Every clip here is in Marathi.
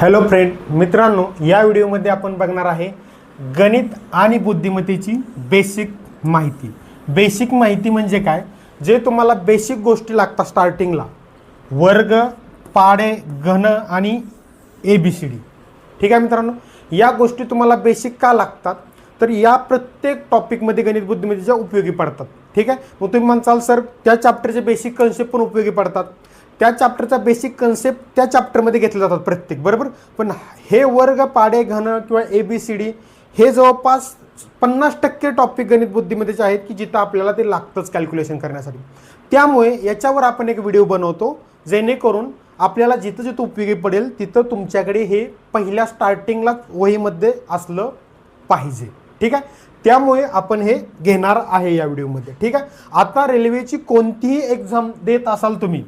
हॅलो फ्रेंड मित्रांनो, या व्हिडिओमध्ये आपण बघणार आहे गणित आणि बुद्धिमत्तेची बेसिक माहिती. बेसिक माहिती म्हणजे काय, जे तुम्हाला बेसिक गोष्टी लागतात स्टार्टिंगला, वर्ग, पाढे, घन आणि ABCD. ठीक आहे मित्रांनो, या गोष्टी तुम्हाला बेसिक का लागतात तर या प्रत्येक टॉपिकमध्ये गणित बुद्धिमत्तेच्या उपयोगी पडतात. ठीक आहे, मग तुम्ही म्हणसाल सर त्या चॅप्टरचे बेसिक कन्सेप्ट पण उपयोगी पडतात. त्या चॅप्टरचा बेसिक कन्सेप्ट त्या चॅप्टरमध्ये घेतले जातात प्रत्येक, बरोबर. पण हे वर्ग, पाढे, घन किंवा ABCD हे जवळपास 50% टॉपिक गणित बुद्धिमत्तेचे आहेत की जिथं आपल्याला ते लागतंच कॅल्क्युलेशन करण्यासाठी. त्यामुळे याच्यावर आपण एक व्हिडिओ बनवतो जेणेकरून आपल्याला जिथं जिथं उपयोगी पडेल तिथं तुमच्याकडे हे पहिल्या स्टार्टिंगला वहीमध्ये असलं पाहिजे. ठीक आहे, त्यामुळे आपण हे घेणार आहे या व्हिडिओमध्ये. ठीक आहे, आता रेल्वेची कोणतीही एक्झाम देत असाल तुम्ही,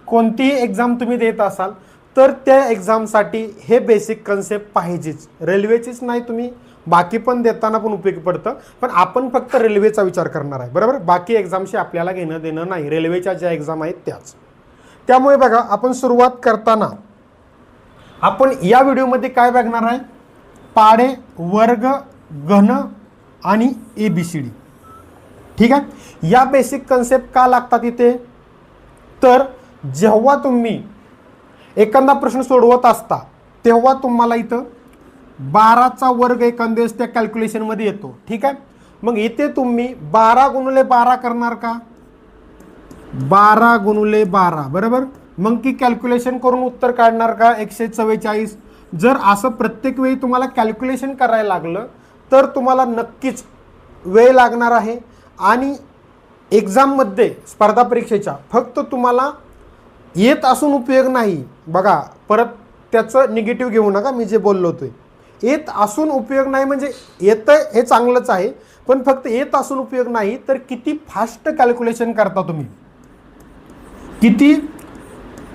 कोणतीही एक्झाम तुम्ही देत असाल तर त्या एक्झामसाठी हे बेसिक कन्सेप्ट पाहिजेच. रेल्वेचीच नाही, तुम्ही बाकी पण देताना पण उपयोगी पडतं, पण आपण फक्त रेल्वेचा विचार करणार आहे, बरोबर. बाकी एक्झामशी आपल्याला घेणं देणं नाही, रेल्वेच्या ज्या एक्झाम आहेत त्याच. त्यामुळे बघा, आपण सुरुवात करताना आपण या व्हिडिओमध्ये काय बघणार आहे, पाढे, वर्ग, घन आणि ABCD. ठीक आहे, या बेसिक कन्सेप्ट का लागतात इथे, तर जेव्हा तुम्ही एखादा प्रश्न सोडवत असता तेव्हा तुम्हाला इथं 12चा वर्ग एखाद्यावेळेस त्या कॅल्क्युलेशनमध्ये येतो. ठीक आहे, मग इथे तुम्ही 12 गुणिले 12 करणार का, 12 गुणिले 12, बरोबर. मग की कॅल्क्युलेशन करून उत्तर काढणार का 144. जर असं प्रत्येक वेळी तुम्हाला कॅल्क्युलेशन करायला लागलं तर तुम्हाला नक्कीच वेळ लागणार आहे. आणि एक्झाममध्ये, स्पर्धा परीक्षेच्या, फक्त तुम्हाला येत असून उपयोग नाही. बघा, परत त्याचं निगेटिव्ह घेऊ नका, मी जे बोललो होतो येत असून उपयोग नाही म्हणजे येतं हे चांगलंच आहे, पण फक्त येत असून उपयोग नाही तर किती फास्ट कॅल्क्युलेशन करता तुम्ही, किती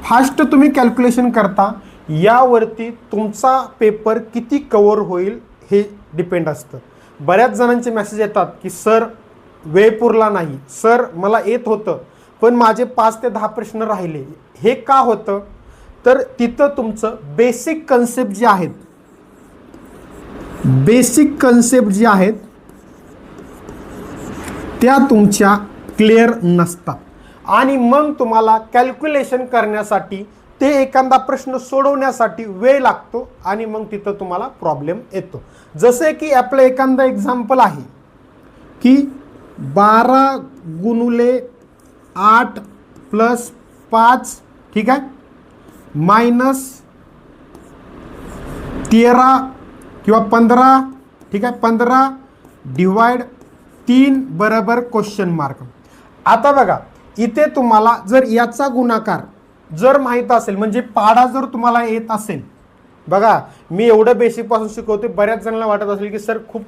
फास्ट तुम्ही कॅल्क्युलेशन करता यावरती तुमचा पेपर किती कव्हर होईल हे डिपेंड असतं. बऱ्याच जणांचे मेसेज येतात की सर वेळ पुरला नाही, सर मला येत होतं पण माझे 5 ते 10 प्रश्न राहिले. हे का होतं तर तिथं तुमचं बेसिक कन्सेप्ट जे आहेत, बेसिक कन्सेप्ट जे आहेत त्या तुमच्या क्लिअर नसतात आणि मग तुम्हाला कॅल्क्युलेशन करण्यासाठी, ते एखादा प्रश्न सोडवण्यासाठी वेळ लागतो आणि मग तिथं तुम्हाला प्रॉब्लेम येतो. जसे की आपलं एखादं एक्झाम्पल आहे की 12 गुणिले 8 प्लस 5, ठीक आहे, मायनस 13 किंवा 15, ठीक आहे, 15 डिवाइड 3 बरोबर क्वेश्चन मार्क. आता बघा, इथे तुम्हाला जर याचा गुणाकार जर माहीत असेल, म्हणजे पाढा जर तुम्हाला येत असेल, बघा मी एवढं बेसिकपासून शिकवते, बऱ्याच जणांना वाटत असेल की सर खूप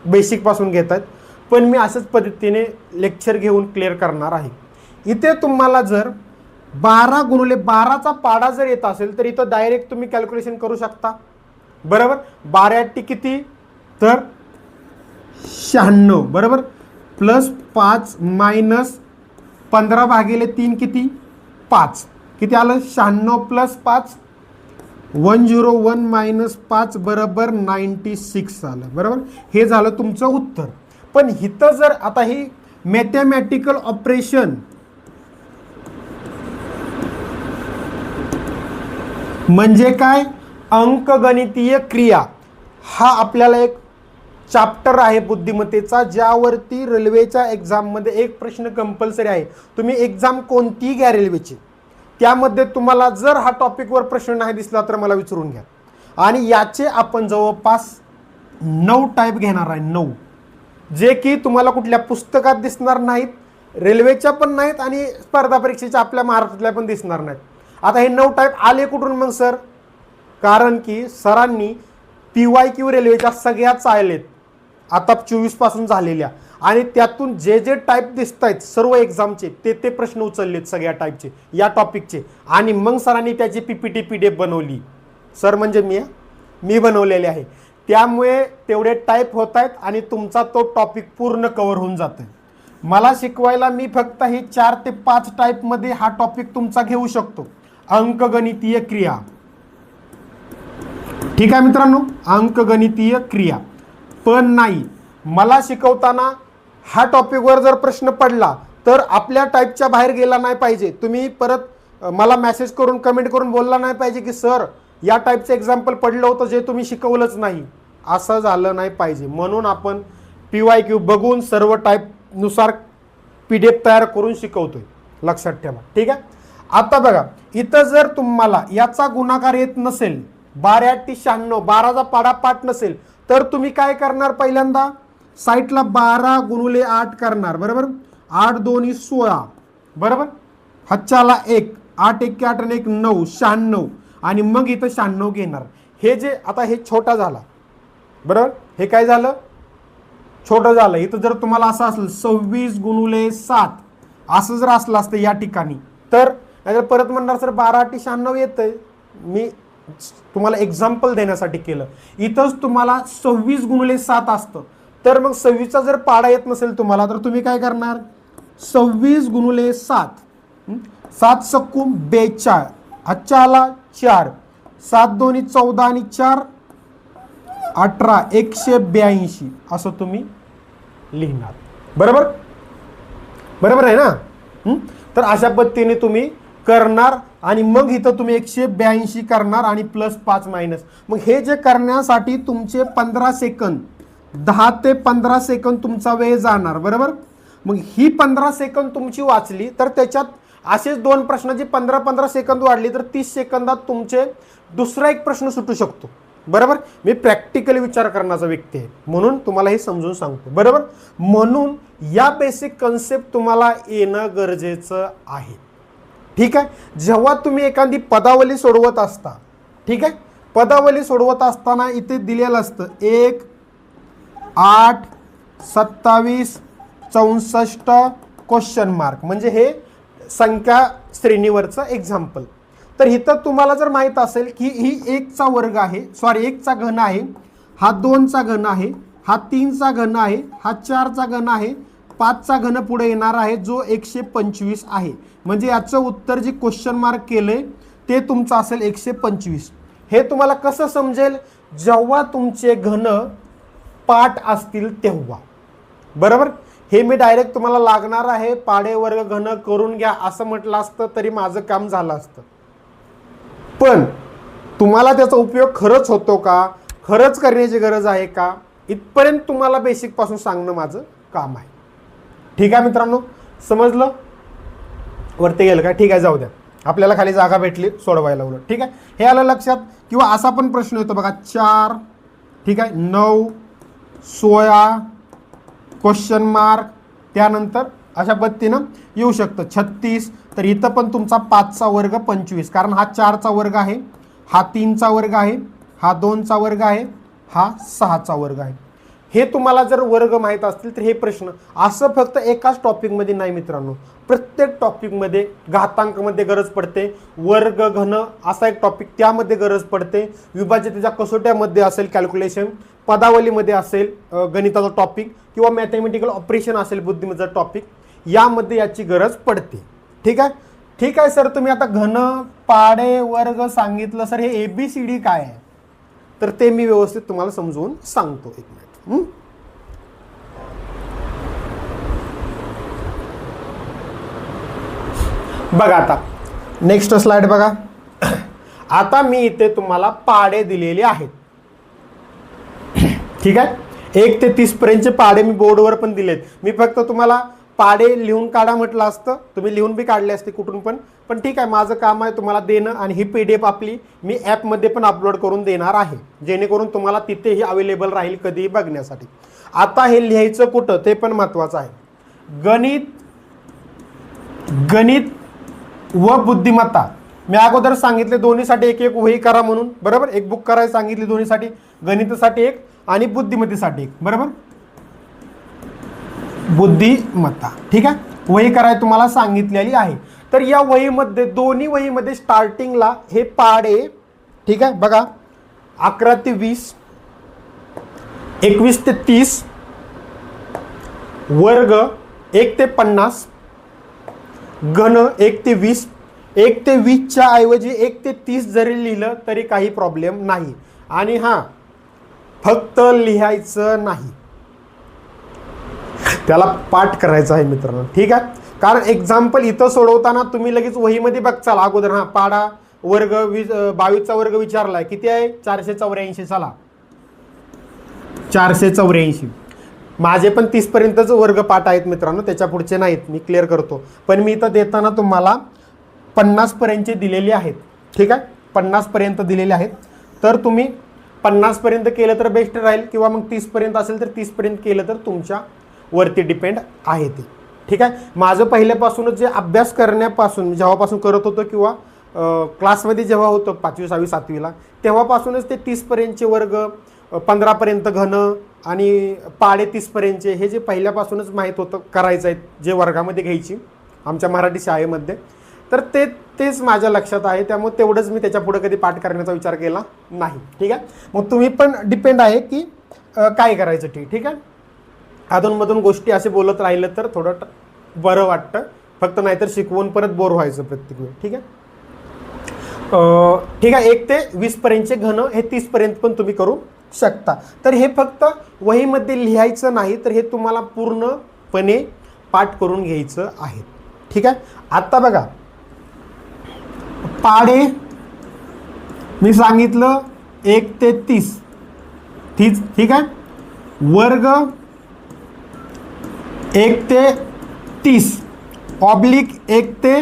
बेसिकपासून घेत आहेत, पण मी अशाच पद्धतीने लेक्चर घेऊन क्लिअर करणार आहे. इथे तुम्हाला जर 12 गुणिले 12चा पाढा जर येत असेल तर इथं डायरेक्ट तुम्ही कॅल्क्युलेशन करू शकता, बरोबर. 12 किती तर 96, बरोबर, प्लस 5 मायनस 15 भागिले 3 किती 5, किती आलं 96 प्लस 5 101 मायनस 5 बरोबर 96 आलं, बरोबर. हे झालं तुमचं उत्तर. पण इथं जर आता ही मॅथमॅटिकल ऑपरेशन म्हणजे काय, अंकगणितीय क्रिया, हा आपल्याला एक चॅप्टर आहे बुद्धिमत्तेचा, ज्यावरती रेल्वेच्या एक्झाममध्ये एक प्रश्न कंपल्सरी आहे. तुम्ही एक्झाम कोणतीही घ्या रेल्वेची, त्यामध्ये तुम्हाला जर हा टॉपिकवर प्रश्न नाही दिसला तर मला विचारून घ्या. आणि याचे आपण जवळपास 9 टाईप घेणार आहे, 9, जे की तुम्हाला कुठल्या पुस्तकात दिसणार नाहीत, रेल्वेच्या पण नाहीत आणि स्पर्धा परीक्षेच्या आपल्या महाराष्ट्रातल्या पण दिसणार नाहीत. आता हे 9 टाईप आले कुठून मग सर, कारण की सरांनी PYQ रेल्वेच्या सगळ्या चाळलेत आता 24 पासून झालेल्या, आणि त्यातून जे जे टाईप दिसत आहेत सर्व एक्झामचे ते प्रश्न उचललेत सगळ्या टाईपचे, या टॉपिकचे, आणि मग सरांनी त्याची PPT PDF बनवली. सर म्हणजे मी बनवलेले आहे. त्यामुळे तेवढे टाईप होत आहेत आणि तुमचा तो टॉपिक पूर्ण कव्हर होऊन जातो. मला शिकवायला मी फक्त ही 4 ते 5 टाईपमध्ये हा टॉपिक तुमचा घेऊ शकतो, अंकगणितीय क्रिया. ठीक आहे मित्रांनो, अंकगणितीय क्रिया. पण नाही, मला शिकवताना हा टॉपिकवर जर प्रश्न पडला तर आपल्या टाईपच्या बाहेर गेला नाही पाहिजे. तुम्ही परत मला मेसेज करून कमेंट करून बोलला नाही पाहिजे की सर या टाईपचं एक्झाम्पल पडलं होतं जे तुम्ही शिकवलंच नाही. असं झालं नाही पाहिजे. म्हणून आपण PYQ बघून सर्व टाईपनुसार PDF तयार करून शिकवतोय, लक्षात ठेवा. ठीक आहे. आता बघा, इथं जर तुम्हाला याचा गुणाकार येत नसेल, 12 8 96, 12चा पाडापाठ नसेल, तर तुम्ही काय करणार, पहिल्यांदा साईटला 12 गुणुले 8 करणार. बरोबर, 8 2 16, बरोबर, हातच्याला 1, 8 1 8 आणि 1 9, 96, आणि मग इथं 96 घेणार. हे जे आता हे छोटा झाला, बरोबर, हे काय झालं, छोटं झालं. इथं जर तुम्हाला असं असेल 26 गुणुले 7 असं जर असलं असतं या ठिकाणी, तर परत म्हणणार सर 12 8 96 येतंय. मी तुम्हाला एक्झाम्पल देण्यासाठी केलं. इथंच तुम्हाला 26 गुणुले 7 असतं, तर मग 26चा जर पाडा येत नसेल तुम्हाला, तर तुम्ही काय करणार, 26 गुणुले 7, 7 सक्कू 42, आजच्या आला 4, 7 2 14 आणि 4 18, 182 असं तुम्ही लिहिणार. बरोबर, बरोबर आहे ना. तर अशा पद्धतीने तुम्ही करणार आणि मग इथं तुम्ही 182 करणार आणि +5 मायनस. मग हे जे करण्यासाठी तुमचे 15 सेकंद, 10 ते 15 सेकंद तुमचा वेळ जाणार. बरोबर, मग ही 15 सेकंद तुमची वाचली तर त्याच्यात असेच दोन प्रश्नाची 15-15 सेकंद वाढली तर 30 सेकंदात तुमचे दुसरा एक प्रश्न सुटू शकतो. बरोबर, मी प्रॅक्टिकली विचार करण्याचा व्यक्ती आहे म्हणून तुम्हाला हे समजून सांगतो. बरोबर, म्हणून या बेसिक कन्सेप्ट तुम्हाला येणं गरजेचं आहे. ठीक आहे. जेव्हा तुम्ही एखादी पदावली सोडवत असता, ठीक आहे, पदावली सोडवत असताना इथे दिलेलं असतं 1 8 27 64 क्वेश्चन मार्क, म्हणजे हे संख्या श्रेणीवरचं एक्झाम्पल. तर इथं तुम्हाला जर माहित असेल की ही 1चा वर्ग आहे, सॉरी 1चा घन आहे, हा 2चा घन आहे, हा 3चा घन आहे, हा 4चा घन आहे, 5चा घन पुढे येणार आहे जो 125 आहे. म्हणजे याचं उत्तर जे क्वेश्चन मार्क केलंय ते तुमचं असेल 125. हे तुम्हाला कसं समजेल, जेव्हा तुमचे घन पाठ असतील तेव्हा. बरोबर, हे मी डायरेक्ट तुम्हाला लागणार आहे पाडे वर्ग घन करून घ्या असं म्हटलं असतं तरी माझं काम झालं असतं. पण तुम्हाला त्याचा उपयोग खरंच होतो का, खरंच करण्याची गरज आहे का, इथपर्यंत तुम्हाला बेसिक पासून सांगणं माझं काम आहे. ठीक आहे मित्रांनो, समजलं, वरती गेलं का, ठीक आहे, जाऊ द्या, आपल्याला खाली जागा भेटली सोडवायला उलट. ठीक आहे, हे आलं लक्षात. किंवा असा पण प्रश्न येतो बघा, 4, ठीक आहे, 9 16 क्वेश्चन मार्क, त्यानंतर अशा पद्धतीनं येऊ शकतं 36. तर इथं पण तुमचा 5चा वर्ग 25, कारण हा 4चा वर्ग आहे, हा 3चा वर्ग आहे, हा 2चा वर्ग आहे, हा 6चा वर्ग आहे. हे तुम्हाला जर वर्ग माहीत असतील तर हे प्रश्न असं फक्त एकाच टॉपिकमध्ये नाही मित्रांनो, प्रत्येक टॉपिकमध्ये घातांकमध्ये गरज पडते, वर्ग घन असा एक टॉपिक त्यामध्ये गरज पडते, विभाज्यतेच्या कसोट्यामध्ये असेल कॅल्क्युलेशन, पदावलीमध्ये असेल गणिताचा टॉपिक, किंवा मॅथमॅटिकल ऑपरेशन असेल बुद्धिमत्तेचा टॉपिक, यामध्ये याची गरज पडते. ठीक आहे. ठीक आहे सर, तुम्ही आता घन पाडे वर्ग सांगितलं सर, हे ABCD काय आहे, तर ते मी व्यवस्थित तुम्हाला समजवून सांगतो. एक मिनिट. बघा आता नेक्स्ट स्लाइड बघा. आता मी इथे तुम्हाला पाडे दिलेले आहेत. ठीक आहे, 1 ते 30 पर्यंतचे पाडे मी बोर्डवर पण दिलेत. मी फक्त तुम्हाला पाडे लिहून काढा म्हटलं असतं, तुम्ही लिहून बी काढले असते कुठून पण ठीक आहे, माझं काम आहे तुम्हाला देणं. आणि ही PDF आपली मी ॲपमध्ये पण अपलोड करून देणार आहे, जेणेकरून तुम्हाला तिथेही अवेलेबल राहील कधीही बघण्यासाठी. आता हे लिहायचं कुठं ते पण महत्त्वाचं आहे. गणित व बुद्धिमत्ता मी अगोदर सांगितले दोन्हीसाठी एक एक वही करा म्हणून. बरोबर, एक बुक करायला सांगितली दोन्हीसाठी, गणितासाठी एक आणि बुद्धिमत्तेसाठी एक. बरोबर, बुद्धिमत्ता. ठीक आहे, वही करायला तुम्हाला सांगितलेली आहे. तर या वहीमध्ये दोन्ही वहीमध्ये स्टार्टिंगला हे पाडे, ठीक आहे, बघा 11 ते 20, 21 ते 30, वर्ग 1 ते 50, घन 1 ते 20. 1 ते 20च्या ऐवजी 1 ते 30 जरी लिहिलं तरी काही प्रॉब्लेम नाही. आणि हां, फक्त लिहायचं नाही, त्याला पाठ करायचं आहे मित्रांनो, ठीक आहे. कारण एक्झाम्पल इथं सोडवताना तुम्ही लगेच वहीमध्ये बघचाल अगोदर, हां पाडा वर्ग 22चा वर्ग विचारलाय, किती आहे 484. चला 484. माझे पण 30 पर्यंतच वर्ग पाठ आहेत मित्रांनो, त्याच्या पुढचे नाहीत, मी क्लिअर करतो. पण मी इथं देताना तुम्हाला 50 पर्यंतचे दिलेले आहेत, ठीक आहे, 50 पर्यंत दिलेले आहेत. तर तुम्ही 50 पर्यंत केलं तर बेस्ट राहील, किंवा मग 30 पर्यंत असेल तर 30 पर्यंत केलं तर तुमच्या वरती डिपेंड आहे ते, ठीक आहे. माझं पहिल्यापासूनच जे अभ्यास करण्यापासून, जेव्हापासून करत होतो किंवा क्लासमध्ये जेव्हा होतं 5वी 6वी 7वीला, तेव्हापासूनच ते 30 पर्यंतचे वर्ग, 15 पर्यंत घन आणि पाडे 30 पर्यंतचे, हे जे पहिल्यापासूनच माहीत होतं करायचं आहे, जे वर्गामध्ये घ्यायची आमच्या मराठी शाळेमध्ये, तर तेच माझ्या लक्षात आहे. त्यामुळे तेवढंच मी त्याच्या पुढे कधी पाठ करण्याचा विचार केला नाही, ठीक आहे. मग तुम्ही पण डिपेंड आहे की काय करायचं, ठीक आहे. अधूनमधून गोष्टी असे बोलत राहिलं तर थोडं बरं वाटतं, फक्त नाहीतर शिकवून परत बोर व्हायचं प्रत्येक वेळ, ठीक आहे. ठीक आहे, 1 ते 20 पर्यंतचे घन हे 30 पर्यंत पण तुम्ही करू शकता. तर हे फक्त वहीमध्ये लिहायचं नाही, तर हे तुम्हाला पूर्णपणे पाठ करून घ्यायचं आहे, ठीक आहे. आता बघा, पाढे मी सांगितलं 1 ते 30, ठीक आहे. वर्ग 1 ते 30 ऑब्लिक 1 ते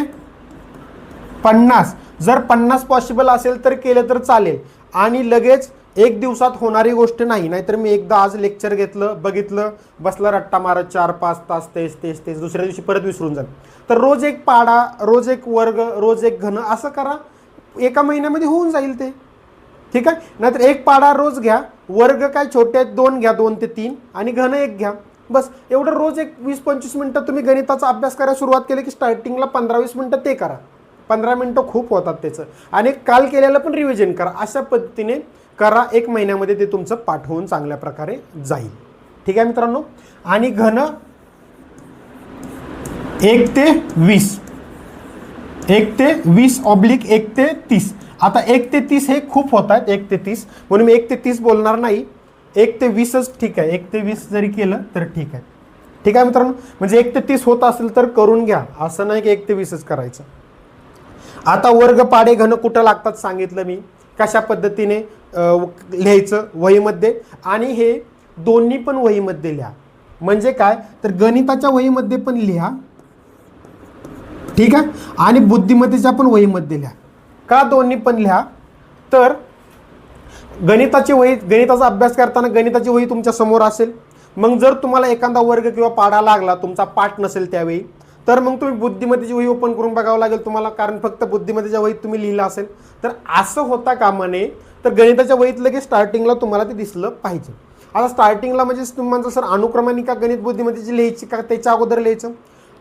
50. जर 50 पॉसिबल असेल तर केलं तर चालेल, आणि लगेच एक दिवसात होणारी गोष्ट नाही. नाहीतर मी एकदा आज लेक्चर घेतलं, बघितलं, बसला रट्टा मारत 4-5 तास तेच, दुसऱ्या दिवशी परत विसरून जाईल. तर रोज एक पाडा, रोज एक वर्ग, रोज एक घन, असं करा, एका महिन्यामध्ये होऊन जाईल ते, ठीक आहे. नाहीतर एक पाडा रोज घ्या, वर्ग काय छोटे आहेत 2 घ्या, 2 ते 3, आणि घन 1 घ्या, बस एवढं. रोज एक 20-25 मिनटं तुम्ही गणिताचा अभ्यास करायला सुरुवात केली की स्टार्टिंगला 15-20 मिनटं ते करा, 15 मिनटं खूप होतात त्याचं, आणि काल केलेलं पण रिव्हिजन करा. अशा पद्धतीने करा, 1 महिन्यामध्ये ते तुमचं पाठ होऊन चांगल्या प्रकारे जाईल, ठीक आहे मित्रांनो. आणि घन 1 ते 20, 1 ते 20 ऑब्लिक 1 ते 30. आता 1 ते 30 हे खूप होत आहेत, 1 ते 30, म्हणून मी 1 ते 30 बोलणार नाही, 1 ते 20च ठीक आहे. 1 ते 20 जरी केलं तर ठीक आहे, ठीक आहे मित्रांनो. म्हणजे 1 ते 30 होत असेल तर करून घ्या, असं नाही की 1 ते 20च करायचं. आता वर्ग पाडे घन कुठं लागतात सांगितलं मी, कशा पद्धतीने लिहायचं वहीमध्ये, आणि हे दोन्ही पण वहीमध्ये लिहा. म्हणजे काय, तर गणिताच्या वहीमध्ये पण लिहा, ठीक आहे, आणि बुद्धिमत्तेच्या पण वहीमध्ये लिहा. का दोन्ही पण लिहा, तर गणिताची वही, गणिताचा अभ्यास करताना गणिताची वही तुमच्या समोर असेल. मग जर तुम्हाला एखादा वर्ग किंवा पाडा लागला, तुमचा पाठ नसेल त्यावेळी, तर मग तुम्ही बुद्धिमत्तेची वही ओपन करून बघावं लागेल तुम्हाला, कारण फक्त बुद्धिमत्तेच्या वहीत तुम्ही लिहिलं असेल. तर असं होता कामा नये, तर गणिताच्या वहीत लगेच स्टार्टिंगला तुम्हाला ते दिसलं पाहिजे. आता स्टार्टिंगला म्हणजे तुम्हाला सर अनुक्रमानिका गणित बुद्धिमत्तेची लिहायची का त्याच्या अगोदर लिहायचं?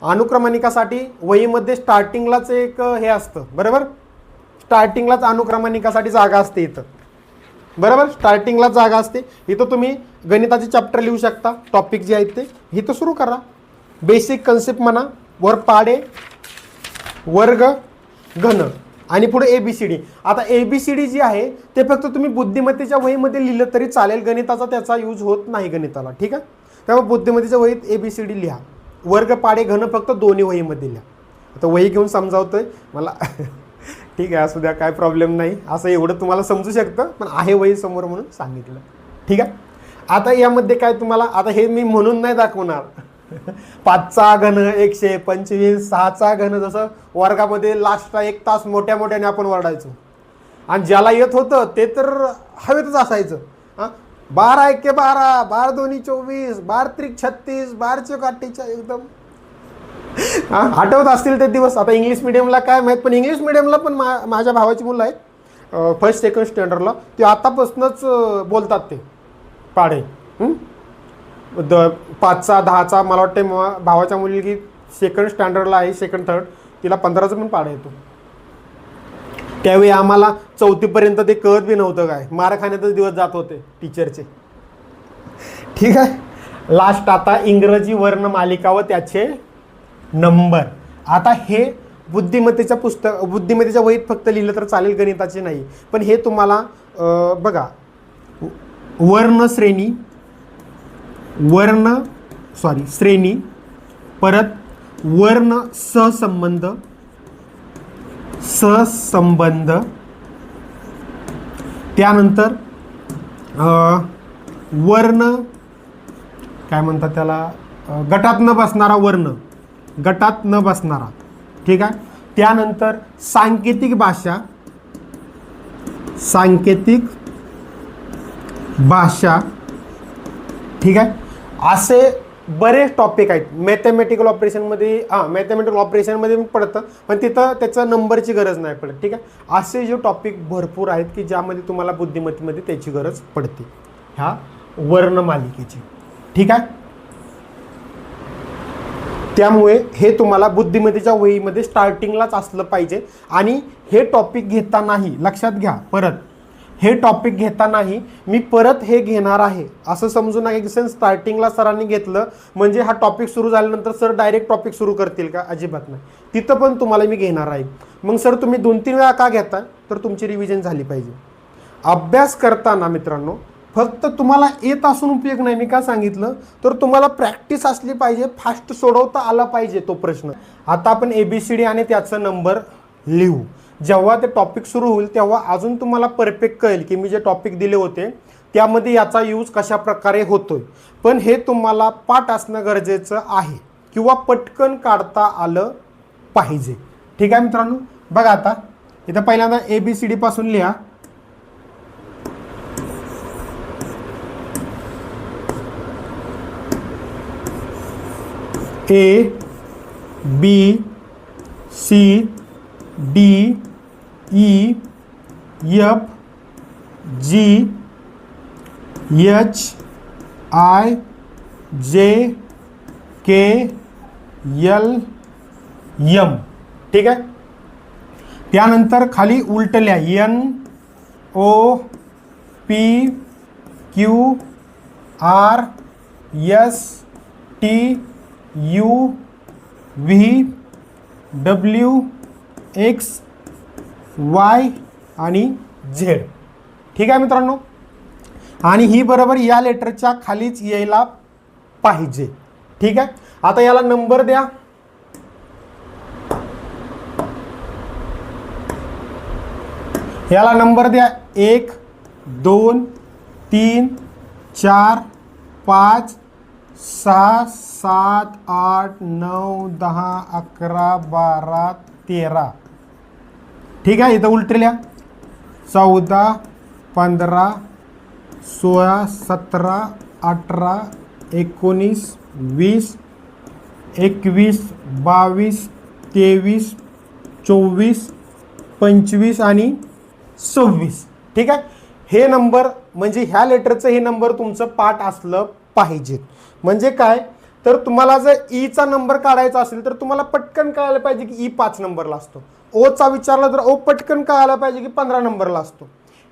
अनुक्रमानिकासाठी वहीमध्ये स्टार्टिंगलाच एक हे असतं, बरोबर, स्टार्टिंगलाच अनुक्रमानिकासाठी जागा असते इथं, बरोबर, स्टार्टिंगला जागा असते. इथं तुम्ही गणिताचे चॅप्टर लिहू शकता, टॉपिक जे आहेत ते इथं सुरू करा. बेसिक कन्सेप्ट म्हणा, वर पाडे, वर्ग, घन, आणि पुढे ABCD. आता ABCD जी आहे ते फक्त तुम्ही बुद्धिमत्तेच्या वहीमध्ये लिहिलं तरी चालेल, गणिताचा त्याचा यूज होत नाही गणिताला, ठीक आहे. त्यामुळे बुद्धिमत्तेच्या वहीत ABCD लिहा, वर्ग पाडे घन फक्त दोन्ही वहीमध्ये लिहा. आता वही घेऊन समजावतोय मला ठीक आहे, असू द्या, काय प्रॉब्लेम नाही, असं एवढं तुम्हाला समजू शकतं, पण आहे वही समोर म्हणून सांगितलं, ठीक आहे. आता यामध्ये काय तुम्हाला, आता हे मी म्हणून नाही दाखवणार 5चा घन 125, 6चा घन, जसं वर्गामध्ये लास्टला 1 तास मोठ्या मोठ्याने आपण वरडायचो, आणि ज्याला येत होतं ते तर हवेतच असायचं. 12 एके 12, 12 दोन्ही 24, 12 त्रिक 36, 12 चौक 48, एकदम आठवत असतील ते दिवस. आता इंग्लिश मिडियमला काय माहीत, पण इंग्लिश मिडियमला पण माझ्या भावाची मुलं आहेत 1st 2nd स्टँडर्डला, ते आतापासूनच बोलतात ते पाढे. 5चा 10चा, मला वाटते भावाच्या मुलगी 2nd स्टँडर्डला आहे, 2nd 3rd, तिला 15चा पण पाढा येतो. त्यावेळी आम्हाला 4थी पर्यंत ते कळत बी नव्हतं, काय मार खाण्यातच दिवस जात होते टीचरचे, ठीक आहे. लास्ट आता इंग्रजी वर्णमालिका व त्याचे नंबर. आता हे बुद्धिमत्तेच्या वहीत फक्त लिहिलं तर चालेल, गणिताचे नाही. पण हे तुम्हाला बघा, श्रेणी, परत वर्ण सहसंबंध, त्यानंतर वर्ण काय म्हणतात त्याला, गटात न बसणारा वर्ण, गटात न बसणारा, ठीक आहे. त्यानंतर सांकेतिक भाषा, ठीक आहे. असे बरेच टॉपिक आहेत. मॅथमॅटिकल ऑपरेशनमध्ये पडतं, पण तिथं त्याचं नंबरची गरज नाही पडत, ठीक आहे. असे जे टॉपिक भरपूर आहेत की ज्यामध्ये तुम्हाला बुद्धिमत्तेमध्ये त्याची गरज पडते ह्या वर्णमालिकेची, ठीक आहे. त्यामुळे हे तुम्हाला बुद्धिमत्तेच्या वहीमध्ये स्टार्टिंगलाच असलं पाहिजे. आणि हे टॉपिक घेतानाही लक्षात घ्या, परत हे टॉपिक घेतानाही मी परत हे घेणार आहे असं समजू नका की सर स्टार्टिंगला सरांनी घेतलं म्हणजे हा टॉपिक सुरू झाल्यानंतर सर डायरेक्ट टॉपिक सुरू करतील का, अजिबात नाही. तिथं पण तुम्हाला मी घेणार आहे. मग सर तुम्ही 2-3 वेळा का घेता, तर तुमची रिव्हिजन झाली पाहिजे. अभ्यास करताना मित्रांनो फक्त तुम्हाला येत असून उपयोग नाही. मी का सांगितलं, तर तुम्हाला प्रॅक्टिस असली पाहिजे, फास्ट सोडवता आला पाहिजे तो प्रश्न. आता आपण ABCD आणि त्याचा नंबर लिहू. जेव्हा ते टॉपिक सुरू होईल तेव्हा अजून तुम्हाला परफेक्ट कळेल की मी जे टॉपिक दिले होते त्यामध्ये याचा यूज कशा प्रकारे होतोय. पण हे तुम्हाला पाठ असणं गरजेचं आहे किंवा पटकन काढता आलं पाहिजे, ठीक आहे मित्रांनो. बघा आता इथं पहिल्यांदा ABCD पासून लिहा. ABCDEFGHIJKLM, ठीक आहे. त्यानंतर खाली उलटल्या NOPQRSTUVWXY आणि Z, ठीक आहे मित्रांनो. आणि ही बरोबर या लेटरच्या खालीच यायला पाहिजे, ठीक आहे. आता याला नंबर द्या. याला नंबर द्या 1 2 3 4 5 6 7 8 9 10 11 12 13, ठीक आहे. इथं उलटल्या 14 15 16 17 18 19 20 21 22 23 24 25 आणि 26, ठीक आहे. हे नंबर म्हणजे ह्या लेटरचं हे नंबर तुमचं पाठ असलं पाहिजे. म्हणजे काय, तर तुम्हाला जर ईचा नंबर काढायचा असेल तर तुम्हाला पटकन कळायला पाहिजे की ई 5 नंबरला असतो. ओचा विचारला तर ओ पटकन कळायला पाहिजे की 15 नंबरला असतो.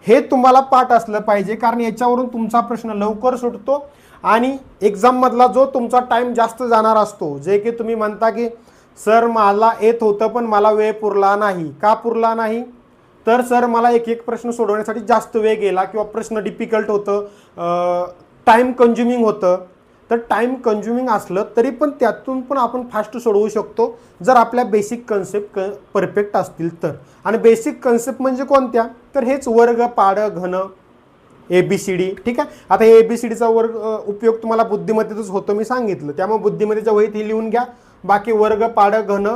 हे तुम्हाला पाठ असलं पाहिजे, कारण याच्यावरून तुमचा प्रश्न लवकर सुटतो आणि एक्झाममधला जो तुमचा टाईम जास्त जाणार असतो, जे की तुम्ही म्हणता की सर मला येत होतं पण मला वेळ पुरला नाही. का पुरला नाही, तर सर मला एक प्रश्न सोडवण्यासाठी जास्त वेळ गेला किंवा प्रश्न डिफिकल्ट होतं, टाईम कन्झ्युमिंग होतं. तर टाईम कन्झ्युमिंग असलं तरी पण त्यातून पण आपण फास्ट सोडवू शकतो जर आपल्या बेसिक कन्सेप्ट परफेक्ट असतील तर. आणि बेसिक कन्सेप्ट म्हणजे कोणत्या, तर हेच वर्ग पाड घन ABCD, ठीक आहे. आता हे ABCDचा वर्ग उपयोग तुम्हाला बुद्धिमत्तेतच होतो मी सांगितलं, त्यामुळे बुद्धिमत्तेच्या वहीत हे लिहून घ्या. बाकी वर्ग पाड घन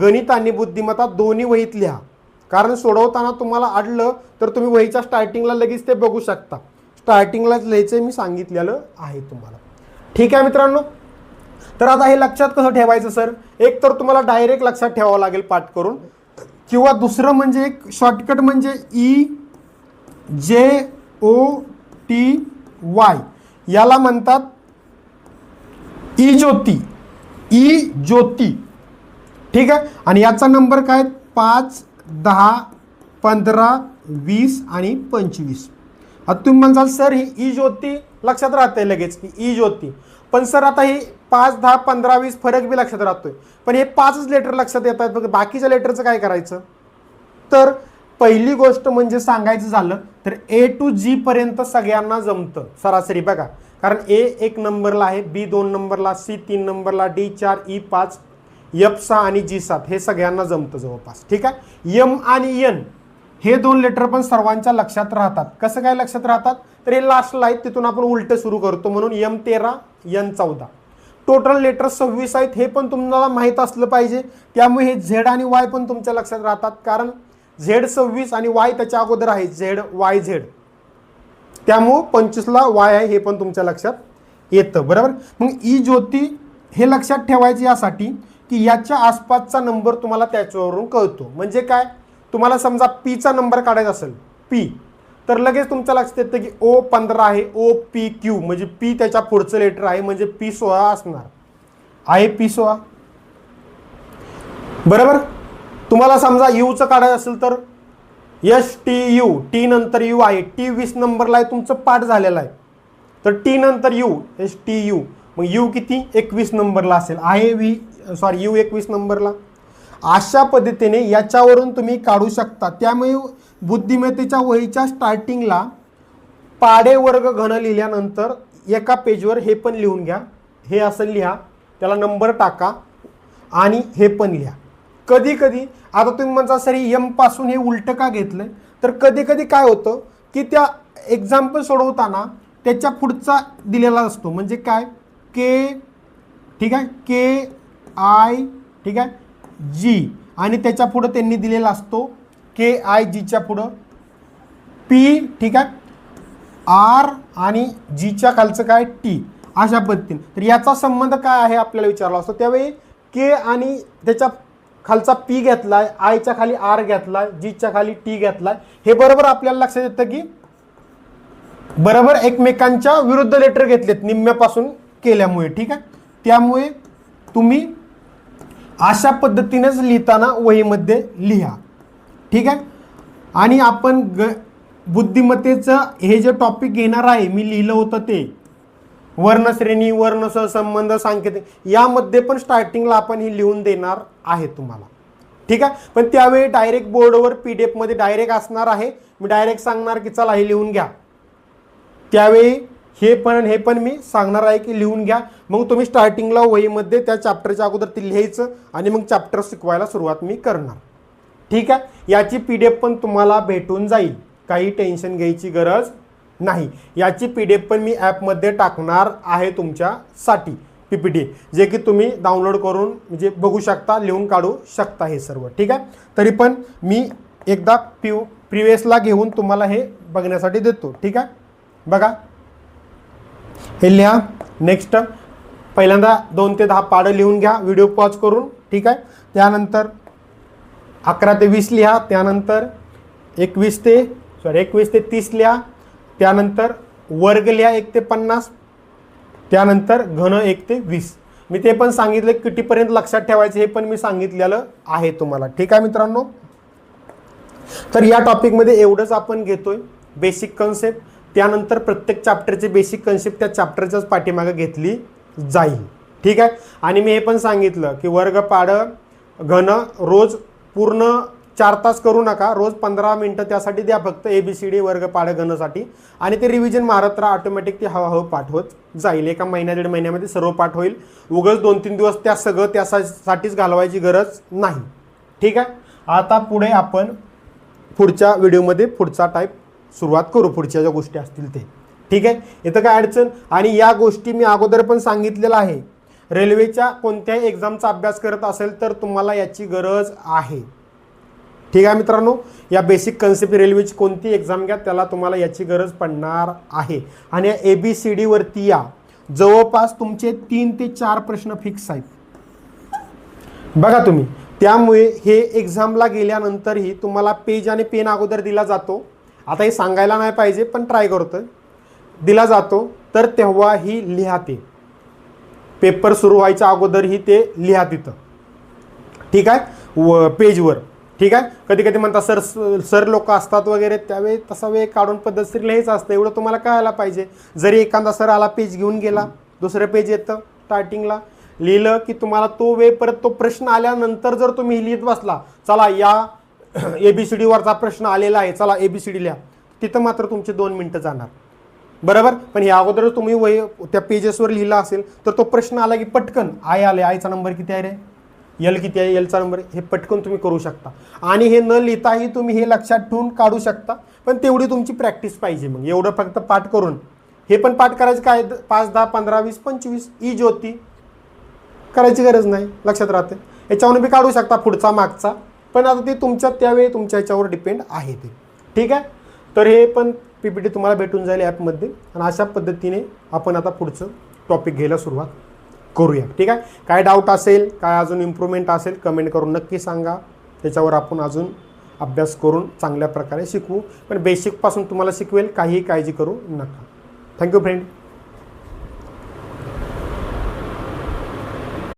गणित आणि बुद्धिमत्ता दोन्ही वहीत लिहा, कारण सोडवताना तुम्हाला अडलं तर तुम्ही वहीच्या स्टार्टिंगला लगेच ते बघू शकता. स्टार्टिंगलाच लिहायचं मी सांगितलेलं आहे तुम्हाला, ठीक आहे मित्रांनो. तर आता हे लक्षात कसं ठेवायचं सर, एक तर तुम्हाला डायरेक्ट लक्षात ठेवावं लागेल पाठ करून, किंवा दुसरं म्हणजे एक शॉर्टकट म्हणजे EJOTY, याला म्हणतात ई ज्योती, ठीक आहे. आणि याचा नंबर काय 5 10 15 20 आणि 25. आता तुम्ही म्हणसाल सर ही ई ज्योती लक्षात राहते लगेच की ई ज्योती, पण सर आता ही 5 10 15 20 फरक बी लक्षात राहतोय, पण हे 5च लेटर लक्षात येतात, बाकीच्या लेटरचं काय करायचं. तर पहिली गोष्ट म्हणजे सांगायचं झालं तर A to G पर्यंत सगळ्यांना जमतं सरासरी बघा. कारण A 1 नंबरला आहे, B 2 नंबरला, C 3 नंबरला, D 4, E 5, F 6 आणि G 7 हे सगळ्यांना जमतं जवळपास. ठीक आहे. M आणि N हे 2 लेटर पण सर्वांच्या लक्षात राहतात. कसं काय लक्षात राहतात तर हे लास्टला आहेत, तिथून आपण उलट सुरू करतो म्हणून M 13 N 14. टोटल लेटर 26 आहेत हे पण तुम्हाला माहीत असलं पाहिजे. त्यामुळे हे Z आणि Y पण तुमच्या लक्षात राहतात. कारण Z 26 आणि Y त्याच्या अगोदर आहे ZYZ. त्यामुळं 25ला Y आहे हे पण तुमच्या लक्षात येतं. बरोबर. मग ई ज्योती हे लक्षात ठेवायचे यासाठी की याच्या आसपासचा नंबर तुम्हाला त्याच्यावरून कळतो. म्हणजे काय, तुम्हाला समजा Pचा नंबर काढायचा असेल P, तर लगेच तुमच्या लक्षात येतं की O15 आहे, OPQ म्हणजे P त्याच्या पुढचं लेटर आहे म्हणजे P16 असणार आहे. P16 बरोबर. तुम्हाला समजा यूचं काढायचं असेल तर STU, T नंतर U आहे, T 20 नंबरला आहे, तुमचं पाठ झालेलं आहे. तर T नंतर U STU, मग U किती 21 नंबरला असेल, U 21 नंबरला. अशा पद्धतीने याच्यावरून तुम्ही काढू शकता. त्यामुळे बुद्धिमत्तेच्या वहीच्या स्टार्टिंगला पाडे वर्ग घन लिहिल्यानंतर एका पेजवर हे पण लिहून घ्या. हे असं लिहा, त्याला नंबर टाका आणि हे पण लिहा. कधी कधी आता तुम्ही म्हणता सर M पासून हे उलट का घेतलं, तर कधी कधी काय होतं की त्या एक्झाम्पल सोडवताना त्याच्या पुढचा दिलेला असतो. म्हणजे काय K, ठीक आहे, KI, ठीक आहे, G आणि त्याच्या पुढं त्यांनी दिलेला असतो KIGच्या पुढं P, ठीक आहे, R आणि Gच्या खालचं काय T. अशा पद्धतीने. तर याचा संबंध काय आहे आपल्याला विचारला असतो. त्यावेळी K आणि त्याच्या खालचा P घेतलाय, आयच्या खाली R घेतलाय, Gच्या खाली T घेतलाय. हे बरोबर आपल्याला लक्षात येतं की बरोबर एकमेकांच्या विरुद्ध लेटर घेतलेत निम्म्यापासून केल्यामुळे. ठीक आहे. त्यामुळे तुम्ही अशा पद्धतीनेच लिहिताना वहीमध्ये लिहा. ठीक आहे. आणि आपण बुद्धिमत्तेचं हे जे टॉपिक घेणार आहे, मी लिहिलं होतं ते वर्णश्रेणी, वर्ण सहसंबंध, सांकेतिक, यामध्ये पण स्टार्टिंगला आपण ही लिहून देणार आहे तुम्हाला. ठीक आहे. पण त्यावेळी डायरेक्ट बोर्डवर PDF मध्ये डायरेक्ट असणार आहे. मी डायरेक्ट सांगणार की चला हे लिहून घ्या. त्यावेळी हे पण मी सांगणार आहे की लिहून घ्या. मग तुम्ही स्टार्टिंगला वहीमध्ये त्या चॅप्टरच्या अगोदर ते लिहायचं आणि मग चॅप्टर शिकवायला सुरुवात मी करणार. ठीक आहे. याची PDF पण तुम्हाला भेटून जाईल, काही टेन्शन घ्यायची गरज नाही. याची PDF पण मी ॲपमध्ये टाकणार आहे तुमच्यासाठी, PPT, जे की तुम्ही डाउनलोड करून म्हणजे बघू शकता, लिहून काढू शकता हे सर्व. ठीक आहे. तरी पण मी एकदा प्रिव्हियसला घेऊन तुम्हाला हे बघण्यासाठी देतो. ठीक आहे. बघा हे लिहा. नेक्स्ट पहिल्यांदा 2 ते 10 पाडं लिहून घ्या व्हिडिओ पॉज करून. ठीक आहे. त्यानंतर 11 ते 20 लिहा. त्यानंतर 21 ते 30 लिहा. त्यानंतर वर्ग लिहा 1 ते 50. त्यानंतर घन 1 ते 20. मी ते पण सांगितलं कितीपर्यंत लक्षात ठेवायचं हे पण मी सांगितलेलं आहे तुम्हाला. ठीक आहे मित्रांनो. तर या टॉपिकमध्ये एवढंच आपण घेतोय, बेसिक कन्सेप्ट. त्यानंतर प्रत्येक चॅप्टरचे बेसिक कन्सेप्ट त्या चॅप्टरच्याच पाठीमागे घेतली जाईल. ठीक आहे. आणि मी हे पण सांगितलं की वर्ग पाडं घन रोज पूर्ण 4 तास करू नका, रोज 15 मिनटं त्यासाठी द्या फक्त ABCD वर्ग पाडं घनसाठी. आणि ते रिव्हिजन मारत राहा, ऑटोमॅटिक ते हळूहळू पाठ होत जाईल. एका महिन्या 1.5 महिन्यामध्ये सर्व पाठ होईल. उगाच 2-3 दिवस त्या सगळं त्यासाठीच घालवायची गरज नाही. ठीक आहे. आता पुढे आपण पुढच्या व्हिडिओमध्ये पुढचा टाईप सुरुवात करू, पुढच्या ज्या गोष्टी असतील ते. ठीक आहे. इथं काय अडचण, आणि या गोष्टी मी अगोदर पण सांगितलेलं आहे. रेल्वेच्या कोणत्याही एक्झामचा अभ्यास करत असेल तर तुम्हाला याची गरज आहे. ठीक आहे मित्रांनो. या बेसिक कन्सेप्ट रेल्वेची कोणती एक्झाम घ्या त्याला तुम्हाला याची गरज पडणार आहे. आणि ABCD वरती या जवळपास तुमचे 3 ते 4 प्रश्न फिक्स आहेत बघा तुम्ही. त्यामुळे हे एक्झामला गेल्यानंतरही तुम्हाला पेज आणि पेन अगोदर दिला जातो. आता हे सांगायला नाही पाहिजे पण ट्राय करतोय, दिला जातो. तर तेव्हाही लिहा, ते पेपर सुरू व्हायच्या अगोदरही ते लिहा तिथं. ठीक आहे. पेजवर. ठीक आहे. कधी कधी म्हणतात सर लोक असतात वगैरे, त्यावेळी तसा वेळ काढून पद्धतशीर लिहायचं असतं. एवढं तुम्हाला कळायला पाहिजे. जरी एखादा सर आला पेज घेऊन गेला, दुसरं पेज येतं स्टार्टिंगला, लिहिलं की तुम्हाला तो वेळ परत तो प्रश्न आल्यानंतर जर तुम्ही लिहित बसला, चला या ABCD वरचा प्रश्न आलेला आहे, चला ABCD लिहा, तिथं मात्र तुमचे 2 मिनिटं जाणार, बरोबर. पण ह्या अगोदर तुम्ही वही त्या पेजेसवर लिहिला असेल तर तो प्रश्न आला की पटकन आय आले, आयचा नंबर किती आहे रे, यल किती आहे, एलचा नंबर, हे पटकन तुम्ही करू शकता. आणि हे न लिहिताही तुम्ही हे लक्षात ठेवून काढू शकता, पण तेवढी तुमची प्रॅक्टिस पाहिजे. मग एवढं फक्त पाठ करून हे पण पाठ करायचं काय, 5, 10, 15, 20, 25 ई ज्योती करायची गरज नाही, लक्षात राहते. याच्यावरून बी काढू शकता पुढचा मागचा, पण आता ते तुमच्या त्यावेळी तुमच्या याच्यावर डिपेंड आहे ते, ठीक आहे. तर हे पण PPT तुम्हाला भेटून जाईल ॲपमध्ये. आणि अशा पद्धतीने आपण आता पुढचं टॉपिक घ्यायला सुरुवात करूया, ठीक आहे. काय डाऊट असेल, काय अजून इम्प्रूव्हमेंट असेल, कमेंट करून नक्की सांगा. त्याच्यावर आपण अजून अभ्यास करून चांगल्या प्रकारे शिकवू. पण बेसिकपासून तुम्हाला शिकवेल, काहीही काळजी करू नका. Thank you friend.